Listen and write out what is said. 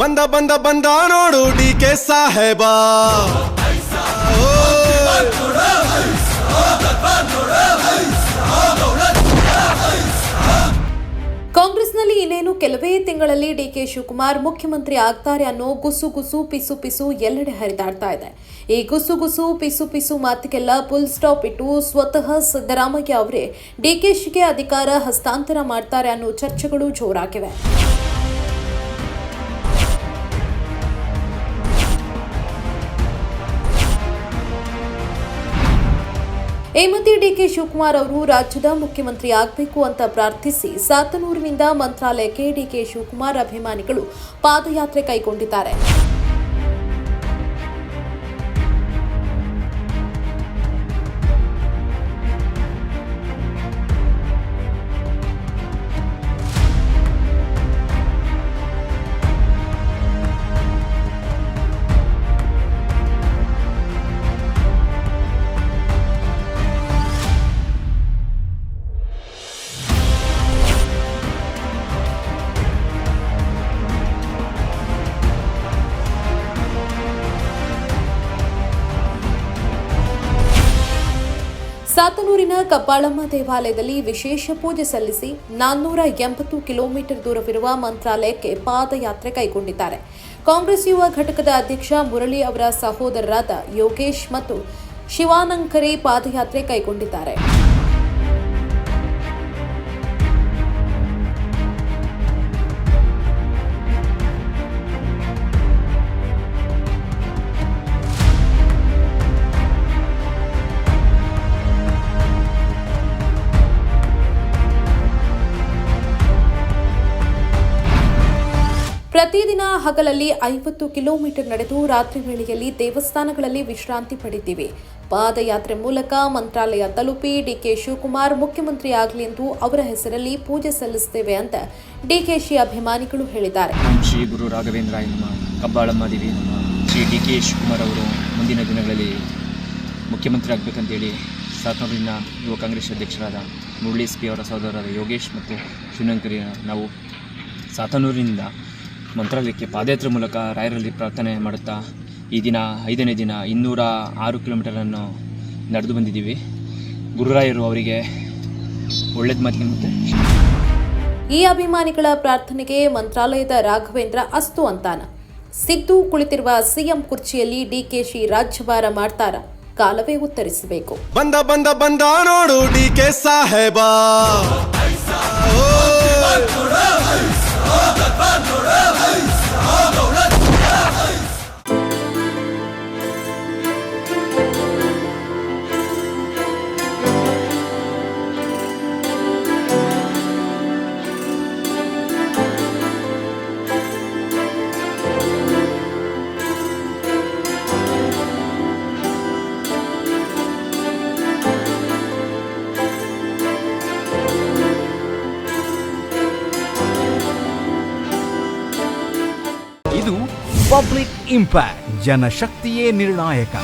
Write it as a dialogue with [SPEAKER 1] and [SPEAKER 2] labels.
[SPEAKER 1] ಬಂದ ಬಂದ ಬಂದ ನೋಡು ಡಿಕೆ ಸಾಹೇಬ.
[SPEAKER 2] ಕಾಂಗ್ರೆಸ್ನಲ್ಲಿ ಇನ್ನೇನು ಕೆಲವೇ ತಿಂಗಳಲ್ಲಿ ಡಿಕೆ ಶಿವಕುಮಾರ್ ಮುಖ್ಯಮಂತ್ರಿ ಆಗ್ತಾರೆ ಅನ್ನೋ ಗುಸು ಪಿಸು ಎಲ್ಲೆಡೆ ಹರಿದಾಡ್ತಾ ಇದೆ. ಈ ಗುಸು ಪಿಸು ಮಾತಿಗೆಲ್ಲ ಫುಲ್ ಸ್ಟಾಪ್ ಇಟ್ಟು ಸ್ವತಃ ಸಿದ್ದರಾಮಯ್ಯ ಅವರೇ ಡಿಕೆಶಿಗೆ ಅಧಿಕಾರ ಹಸ್ತಾಂತರ ಮಾಡ್ತಾರೆ ಅನ್ನೋ ಚರ್ಚೆಗಳು ಜೋರಾಗಿವೆ. ಈ ಮಧ್ಯೆ ಡಿಕೆ ಶಿವಕುಮಾರ್ ಅವರು ರಾಜ್ಯದ ಮುಖ್ಯಮಂತ್ರಿ ಆಗಬೇಕು ಅಂತ ಪ್ರಾರ್ಥಿಸಿ ಸಾತನೂರಿನಿಂದ ಮಂತ್ರಾಲಯಕ್ಕೆ ಡಿಕೆ ಶಿವಕುಮಾರ್ ಅಭಿಮಾನಿಗಳು ಪಾದಯಾತ್ರೆ ಕೈಗೊಂಡಿದ್ದಾರೆ. ಸಾತನೂರಿನ ಕಬ್ಬಾಳಮ್ಮ ದೇವಾಲಯದಲ್ಲಿ ವಿಶೇಷ ಪೂಜೆ ಸಲ್ಲಿಸಿ 480 ಕಿಲೋಮೀಟರ್ ದೂರವಿರುವ ಮಂತ್ರಾಲಯಕ್ಕೆ ಪಾದಯಾತ್ರೆ ಕೈಗೊಂಡಿದ್ದಾರೆ. ಕಾಂಗ್ರೆಸ್ ಯುವ ಘಟಕದ ಅಧ್ಯಕ್ಷ ಮುರಳಿ ಅವರ ಸಹೋದರರಾದ ಯೋಗೇಶ್ ಮತ್ತು ಶಿವಾನಂಕರಿ ಪಾದಯಾತ್ರೆ ಕೈಗೊಂಡಿದ್ದಾರೆ. ಪ್ರತಿದಿನ ಹಗಲಲ್ಲಿ 50 ಕಿಲೋಮೀಟರ್ ನಡೆದು ರಾತ್ರಿ ವೇಳೆಯಲ್ಲಿ ದೇವಸ್ಥಾನಗಳಲ್ಲಿ ವಿಶ್ರಾಂತಿ ಪಡೆದಿವೆ. ಪಾದಯಾತ್ರೆ ಮೂಲಕ ಮಂತ್ರಾಲಯ ತಲುಪಿ ಡಿಕೆ ಶಿವಕುಮಾರ್ ಮುಖ್ಯಮಂತ್ರಿ ಆಗಲಿ ಎಂದು ಅವರ ಹೆಸರಲ್ಲಿ ಪೂಜೆ ಸಲ್ಲಿಸುತ್ತೇವೆ ಅಂತ ಡಿಕೆಶಿ ಅಭಿಮಾನಿಗಳು ಹೇಳಿದ್ದಾರೆ.
[SPEAKER 3] ಶ್ರೀ ಗುರು ರಾಘವೇಂದ್ರಾಯ ನಮಃ. ಕಬ್ಬಾಳಮ್ಮ ದೇವಿ ನಮಃ. ಶ್ರೀ ಡಿಕೆ ಶಿವಕುಮಾರ್ ಅವರು ಮುಂದಿನ ದಿನಗಳಲ್ಲಿ ಮುಖ್ಯಮಂತ್ರಿ ಆಗಬೇಕಂತೇಳಿ ಸಾತನೂರಿನ ಯುವ ಕಾಂಗ್ರೆಸ್ ಅಧ್ಯಕ್ಷರಾದ ಮುರಳಿ SP ಅವರ ಸಹೋದರರಾದ ಯೋಗೇಶ್ ಮತ್ತು ಶಿವನಂಕರಿ ನಾವು ಸಾತನೂರಿನಿಂದ ಮಂತ್ರಾಲಯಕ್ಕೆ ಪಾದಯಾತ್ರೆ ಮೂಲಕ ರಾಯರಲ್ಲಿ ಪ್ರಾರ್ಥನೆ ಮಾಡುತ್ತಾ ಈ ದಿನ 5ನೇ ದಿನ 206 ಕಿಲೋಮೀಟರನ್ನು ನಡೆದು ಬಂದಿದ್ದೀವಿ. ಗುರುರಾಯರು ಅವರಿಗೆ ಒಳ್ಳೇದು ಮಾತಿಗೆ ಮತ್ತೆ
[SPEAKER 2] ಈ ಅಭಿಮಾನಿಗಳ ಪ್ರಾರ್ಥನೆಗೆ ಮಂತ್ರಾಲಯದ ರಾಘವೇಂದ್ರ ಅಸ್ತು ಅಂತಾನ. ಸಿದ್ದು ಕುಳಿತಿರುವ ಸಿಎಂ ಕುರ್ಚಿಯಲ್ಲಿ ಡಿಕೆಶಿ ರಾಜ್ಯಭಾರ ಮಾಡ್ತಾರ? ಕಾಲವೇ ಉತ್ತರಿಸಬೇಕು.
[SPEAKER 1] ಬಂದ ಬಂದ ಬಂದ ನೋಡು ಡಿಕೆ ಸಾಹೇಬ.
[SPEAKER 4] ಇದು ಪಬ್ಲಿಕ್ ಇಂಪ್ಯಾಕ್ಟ್. ಜನಶಕ್ತಿಯೇ ನಿರ್ಣಾಯಕ.